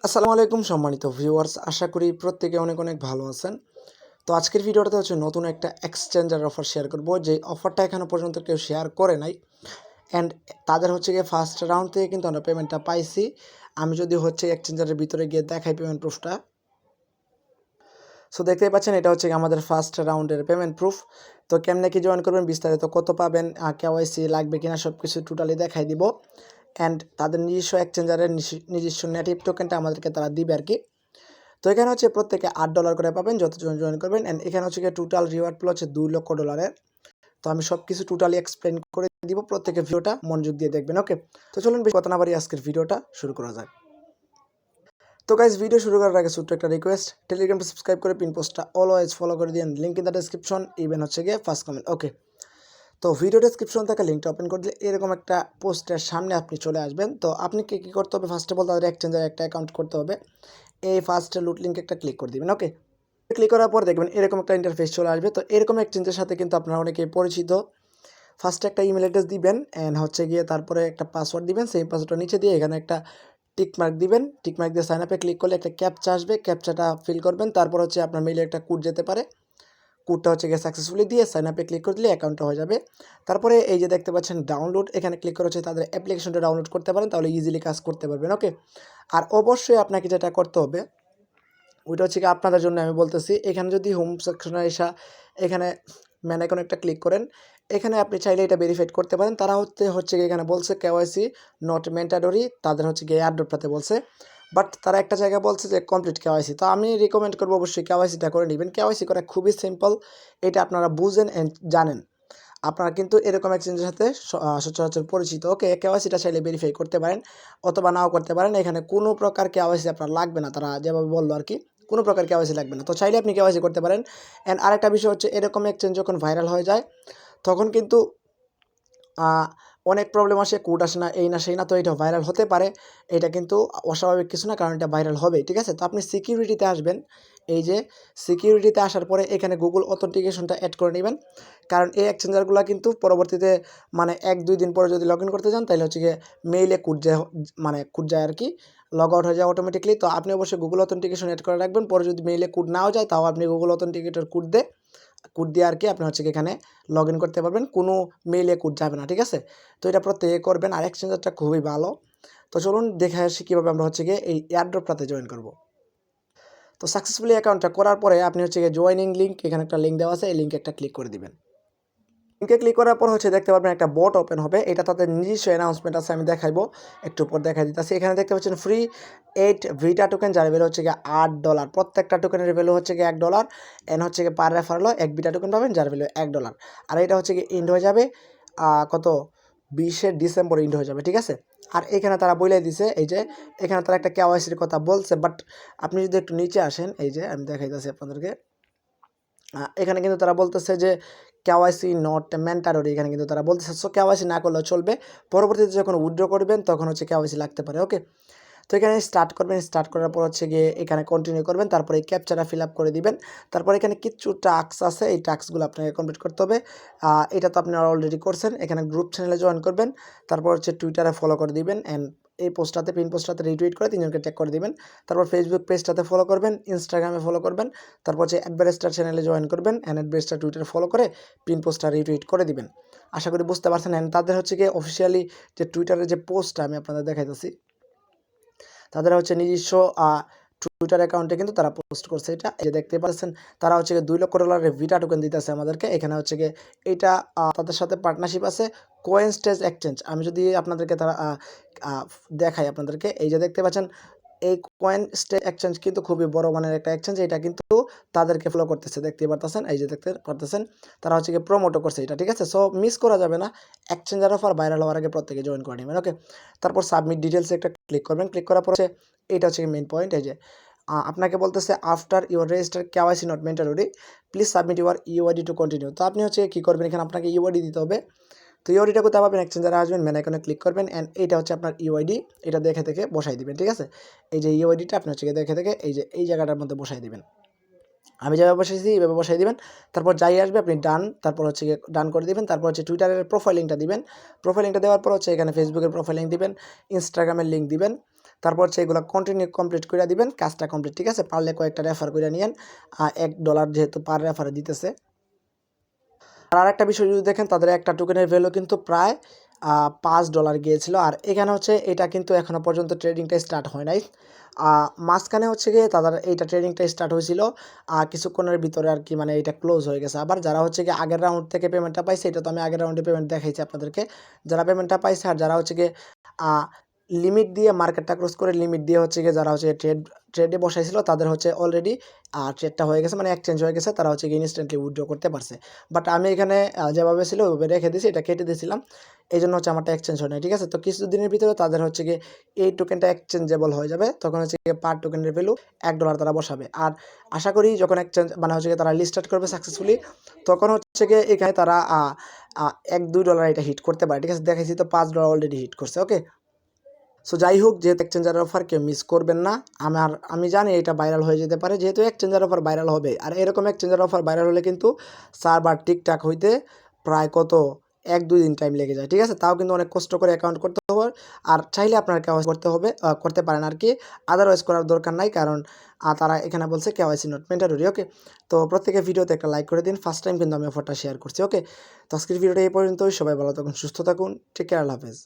আসসালামু আলাইকুম সম্মানিত ভিউয়ার্স, আশা করি প্রত্যেকে অনেক অনেক ভালো আছেন। তো আজকের ভিডিওটাতে হচ্ছে নতুন একটা এক্সচেঞ্জের অফার শেয়ার করব, যে অফারটা এখনো পর্যন্ত কেউ শেয়ার করে নাই। অ্যান্ড তাদের হচ্ছে গিয়ে ফার্স্ট রাউন্ড থেকে কিন্তু আমরা পেমেন্টটা পাইছি। আমি যদি হচ্ছে এক্সচেঞ্জারের ভিতরে গিয়ে দেখাই পেমেন্ট প্রুফটা, সো দেখতেই পাচ্ছেন এটা হচ্ছে আমাদের ফার্স্ট রাউন্ডের পেমেন্ট প্রুফ। তো কেমনে কি জয়েন করবেন, বিস্তারিত কত পাবেন, কেওয়াইসি লাগবে কিনা সব কিছু টোটালি দেখাই দিব। অ্যান্ড তাদের নিজস্ব এক্সচেঞ্জারের নিজস্ব নেটিভ টোকেনটা আমাদেরকে তারা দিবে আর কি। তো এখানে হচ্ছে প্রত্যেকে $8 করে পাবেন যতজন জয়েন করবেন। অ্যান্ড এখানে হচ্ছে গিয়ে টোটাল রিওয়ার্ড পুল হচ্ছে $2 লক্ষ। তো আমি সব কিছু টোটালি এক্সপ্লেন করে দিব, প্রত্যেকে ভিডিওটা মনোযোগ দিয়ে দেখবেন। ওকে, তো চলুন বেশি কথা না বাড়ি আজকের ভিডিওটা শুরু করা যাক। তো গাইজ, ভিডিও শুরু করার আগে ছোট্ট একটা রিকোয়েস্ট, টেলিগ্রামটা সাবস্ক্রাইব করে পিন পোস্টটা অলওয়েজ ফলো করে দিন, link in the description, even হচ্ছে গিয়ে ফার্স্ট কমেন্ট। ওকে, তো ভিডিও ডেসক্রিপশন থেকে লিঙ্কটা ওপেন করে দিলে এরকম একটা পোস্টের সামনে আপনি চলে আসবেন। তো আপনি কী করতে হবে, ফার্স্ট অফ অল তাদের এক্সচেঞ্জারে একটা অ্যাকাউন্ট করতে হবে। এই ফার্স্ট লুট লিঙ্কে একটা ক্লিক করে দিবেন। ওকে, ক্লিক করার পর দেখবেন এরকম একটা ইন্টারফেস চলে আসবে। তো এরকম এক্সচেঞ্জের সাথে কিন্তু আপনারা অনেকেই পরিচিত। ফার্স্টে একটা ইমেল অ্যাড্রেস দিবেন, অ্যান্ড হচ্ছে গিয়ে তারপরে একটা পাসওয়ার্ড দিবেন। সেই পাসওয়ার্ডটা নিচে দিয়ে এখানে একটা টিকমার্ক দিবেন। টিকমার্ক দিয়ে সাইন আপে ক্লিক করলে একটা ক্যাপচা আসবে, ক্যাপচাটা ফিল করবেন। তারপর হচ্ছে আপনার মেইলে একটা কোড যেতে পারে, কোডটা হচ্ছে গিয়ে সাকসেসফুলি দিয়ে সাইন আপে ক্লিক করে দিলে অ্যাকাউন্টটা হয়ে যাবে। তারপরে এই যে দেখতে পাচ্ছেন ডাউনলোড, এখানে ক্লিক করে হচ্ছে তাদের অ্যাপ্লিকেশনটা ডাউনলোড করতে পারেন, তাহলে ইজিলি কাজ করতে পারবেন। ওকে, আর অবশ্যই আপনাকে যেটা করতে হবে ওইটা হচ্ছে কি আপনাদের জন্য আমি বলতেছি, এখানে যদি হোম সেকশনে এখানে ম্যান আইকনে একটা ক্লিক করেন, এখানে আপনি চাইলে এটা ভেরিফাইড করতে পারেন। তারা হচ্ছে কি এখানে বলছে কেওয়াইসি নট ম্যান্ডেটরি, তাদের হচ্ছে গিয়ে এয়ারড্রপটাতে বলছে, বাট তারা একটা জায়গায় বলছে যে কমপ্লিট কেওয়াইসি। তো আমি রিকমেন্ড করবো অবশ্যই কেওয়াইসিটা করে নেবেন। কেওয়াইসি করা খুবই সিম্পল, এটা আপনারা বুঝেন অ্যান্ড জানেন। আপনারা কিন্তু এরকম এক্সচেঞ্জের সাথে সচরাচর পরিচিত। ওকে, কেওয়াইসিটা চাইলে ভেরিফাই করতে পারেন অথবা নাও করতে পারেন। এখানে কোনো প্রকার কেওয়াইসি আপনার লাগবে না, তারা যেভাবে বললো আর কি, কোনো প্রকার কেওয়াইসি লাগবে না। তো চাইলে আপনি কেওয়াইসি করতে পারেন। অ্যান্ড আরেকটা বিষয় হচ্ছে, এরকম এক্সচেঞ্জ যখন ভাইরাল হয়ে যায় তখন কিন্তু অনেক প্রবলেম আসে, কোড আসে না, এই না সেই না। তো এটা ভাইরাল হতে পারে, এটা কিন্তু অস্বাভাবিক কিছু না, কারণ এটা ভাইরাল হবে। ঠিক আছে, তো আপনি সিকিউরিটিতে আসবেন। এই যে সিকিউরিটিতে আসার পরে এখানে গুগল অথেন্টিকেশনটা অ্যাড করে নেবেন, কারণ এই এক্সচেঞ্জারগুলো কিন্তু পরবর্তীতে মানে 1-2 দিন পরে যদি লগ ইন করতে যান তাহলে হচ্ছে গিয়ে মেইলে কোড যায় আর কি, লগ আউট হয়ে যায় অটোমেটিকলি। তো আপনি অবশ্যই গুগল অথেন্টিকেশন অ্যাড করে রাখবেন, পরে যদি মেইলে কোড নাও যায় তাও আপনি গুগল অথেন্টিকেটর কোড দিয়ে আর কি আপনি হচ্ছে এখানে লগ ইন করতে পারবেন, কোনো মেইলে কোড যাবে না। ঠিক আছে, তো এটা প্রত্যেকে করবেন, আর এক্সচেঞ্জারটা খুবই ভালো। তো চলুন দেখে আসি কীভাবে আমরা হচ্ছে গিয়ে এই এয়ারড্রপটাতে জয়েন করব। তো সাকসেসফুলি অ্যাকাউন্টটা করার পরে আপনি হচ্ছে গিয়ে জয়েনিং লিঙ্ক, এখানে একটা লিঙ্ক দেওয়া আছে, এই লিঙ্কে একটা ক্লিক করে দিবেন। লিঙ্কে ক্লিক করার পর হচ্ছে দেখতে পারবেন একটা বট ওপেন হবে, এটা তাদের নিজস্ব অ্যানাউন্সমেন্ট আছে, আমি দেখাইবো একটু পর দেখাই দিতেছি। এখানে দেখতে পাচ্ছেন ফ্রি 8 ভিটা টোকেন, যার ভ্যালু হচ্ছে গিয়ে $8। প্রত্যেকটা টোকেনের ভ্যালু হচ্ছে গিয়ে $1, এন হচ্ছে গিয়ে পার রেফারেল 1 ভিটা টোকেন পাবেন, যার ভ্যালু $1। আর এটা হচ্ছে গিয়ে ইন্ড হয়ে যাবে কত 20 ডিসেম্বর ইন্ড হয়ে যাবে। ঠিক আছে, আর এখানে তারা বলে দিছে, এই যে এখানে তারা একটা কেওয়াইসির কথা বলছে, বাট আপনি যদি একটু নিচে আসেন, এই যে আমি দেখাইতেছি আপনাদেরকে, এখানে কিন্তু তারা বলতেছে যে কেওয়াইসি নট ম্যান্ডেটরি, এখানে কিন্তু তারা বলতেছে। সো কেওয়াইসি না করলেও চলবে, পরবর্তীতে যখন উইথড্র করবেন তখন হচ্ছে কেওয়াইসি লাগতে পারে। ওকে, তো এখানে স্টার্ট করবেন, স্টার্ট করার পর হচ্ছে গিয়ে এখানে কন্টিনিউ করবেন, তারপরে এই ক্যাপচাটা ফিল আপ করে দিবেন। তারপর এখানে কিছু টাস্ক আছে, এই টাস্কগুলো আপনাকে কমপ্লিট করতে হবে। এটা তো আপনারা অলরেডি করছেন। এখানে গ্রুপ চ্যানেলে জয়েন করবেন, তারপর হচ্ছে টুইটারে ফলো করে দিবেন, অ্যান্ড এই পোস্টটাতে পিন পোস্টটাতে রিটুইট করে 3জনকে ট্যাগ করে দিবেন। তারপর ফেসবুক পেজটাতে ফলো করবেন, ইনস্টাগ্রামে ফলো করবেন, তারপর হচ্ছে অ্যাডভারেস্টার চ্যানেলে জয়েন করবেন, অ্যান্ড অ্যাডভারেস্টার টুইটারে ফলো করে পিন পোস্টটা রিটুইট করে দিবেন। আশা করি বুঝতে পারছেন। অ্যান্ড তাদের হচ্ছে গিয়ে অফিসিয়ালি যে টুইটারের যে পোস্টটা আমি আপনাদের দেখাইতেছি, তাদের হচ্ছে নিজস্ব টুইটার অ্যাকাউন্টে কিন্তু তারা পোস্ট করছে, এটা এই যে দেখতে পাচ্ছেন। তারা হচ্ছে গিয়ে $2 লক্ষ ভিটা টোকেন দিতেছে আমাদেরকে। এখানে হচ্ছে গিয়ে এটা তাদের সাথে পার্টনারশিপ আছে কোয়েন স্টেজ এক্সচেঞ্জ। আমি যদি আপনাদেরকে তারা দেখাই আপনাদেরকে, এই যে দেখতে পাচ্ছেন এই কয়েন স্টেজ এক্সচেঞ্জ কিন্তু খুবই বড় মানের একটা এক্সচেঞ্জ, এটা কিন্তু তাদেরকে ফলো করতেছে, দেখতে পারতেছেন, এই যে দেখতে পারতেছেন। তারা হচ্ছে গিয়ে প্রমোটও করছে এটা। ঠিক আছে, সো মিস করা যাবে না, এক্সচেঞ্জার অফার ভাইরাল হওয়ার আগে প্রত্যেকে জয়েন করে নেবেন। ওকে, তারপর সাবমিট ডিটেলসে একটা ক্লিক করবেন। ক্লিক করার পর হচ্ছে এটা হচ্ছে মেইন পয়েন্ট, এই যে আপনাকে বলতেছে after your register KYC not mandatory please submit your UID to continue. তো আপনি হচ্ছে কী করবেন, এখানে আপনাকে ইউআইডি দিতে হবে। তো ইউআইডিটা কোথায় পাবেন, এক্সচেঞ্জারে আসবেন, ম্যান আইকনে ক্লিক করবেন, অ্যান্ড এইটা হচ্ছে আপনার ইউআইডি, এটা দেখে থেকে বসাই দিবেন। ঠিক আছে, এই যে ইউআইডিটা আপনি হচ্ছে দেখে থেকে এই যে এই জায়গাটার মধ্যে বসাই দিবেন। আমি যেভাবে বসাইছি এইভাবে বসাই দিবেন। তারপর যাই আসবে আপনি ডান, তারপর হচ্ছে ডান করে দিবেন। তারপর হচ্ছে টুইটারের প্রোফাইল লিঙ্কটা দিবেন। প্রোফাইল লিঙ্কটা দেওয়ার পর হচ্ছে এখানে ফেসবুকের প্রোফাইল লিঙ্ক দিবেন, ইনস্টাগ্রামের লিঙ্ক দিবেন। তারপর হচ্ছে এগুলো কন্টিনিউ কমপ্লিট করে দিবেন, কাজটা কমপ্লিট। ঠিক আছে, পারলে কয়েকটা রেফার করে নিয়েন, $1 যেহেতু পার রেফারে দিতেছে। আর আরেকটা বিষয় যদি দেখেন, তাদের একটা টোকেনের ভ্যালু কিন্তু প্রায় $5 গিয়েছিল। আর এখানে হচ্ছে এটা কিন্তু এখনও পর্যন্ত ট্রেডিংটা স্টার্ট হয় নাই। মাঝখানে হচ্ছে গিয়ে তাদের এইটা ট্রেডিংটা স্টার্ট হয়েছিল কিছুক্ষণের ভিতরে আর কি, মানে এটা ক্লোজ হয়ে গেছে। আবার যারা হচ্ছে গিয়ে আগের রাউন্ড থেকে পেমেন্টটা পাইছে, এটা তো আমি আগের রাউন্ডে পেমেন্ট দেখাইছি আপনাদেরকে, যারা পেমেন্টটা পাইছে আর যারা হচ্ছে গিয়ে লিমিট দিয়ে মার্কেটটা ক্রস করে লিমিট দিয়ে হচ্ছে গিয়ে যারা হচ্ছে ট্রেডে বসাইছিল, তাদের হচ্ছে অলরেডি ট্রেডটা হয়ে গেছে, মানে এক্সচেঞ্জ হয়ে গেছে, তারা হচ্ছে গিয়ে ইনস্ট্যান্টলি উইথড্র করতে পারছে। বাট আমি এখানে যেভাবে ছিল ওইভাবে রেখে দিয়েছি, এটা কেটে দিয়েছিলাম, এই জন্য হচ্ছে আমারটা এক্সচেঞ্জ হয় না। ঠিক আছে, তো কিছুদিনের ভিতরে তাদের হচ্ছে গিয়ে এই টোকেনটা এক্সচেঞ্জেবল হয়ে যাবে, তখন হচ্ছে গিয়ে পার টোকেনের ভ্যালু $1 তারা বসাবে। আর আশা করি যখন এক্সচেঞ্জ মানে হচ্ছে গিয়ে তারা লিস্টার্ট করবে সাকসেসফুলি, তখন হচ্ছে গিয়ে এখানে তারা $1-2 এটা হিট করতে পারে। ঠিক আছে, দেখাইছি তো $5 অলরেডি হিট করছে। ওকে, সো যাই হোক, যেহেতু এক্সচেঞ্জার অফার কেউ মিস করবেন না। আমি জানি এটা ভাইরাল হয়ে যেতে পারে, যেহেতু এক্সচেঞ্জার অফার ভাইরাল হবে। আর এরকম এক্সচেঞ্জার অফার ভাইরাল হলে কিন্তু সার্ভার ঠিকঠাক হইতে প্রায় 1-2 দিন টাইম লেগে যায়। ঠিক আছে, তাও কিন্তু অনেক কষ্ট করে অ্যাকাউন্ট করতে হবে। আর চাইলে আপনার কেওয়াইসি করতে হবে, করতে পারেন আর কি, আদারওয়াইজ করার দরকার নাই, কারণ তারা এখানে বলছে কেওয়াইসি নট ম্যান্ডেটরি। ওকে, তো প্রত্যেকের ভিডিওতে একটা লাইক করে দিন। ফার্স্ট টাইম কিন্তু আমি অফারটা শেয়ার করছি। ওকে, তো আজকের ভিডিওটা এই পর্যন্তই। সবাই ভালো থাকুন, সুস্থ থাকুন, টেক কেয়ার, আল্লাহ হাফেজ।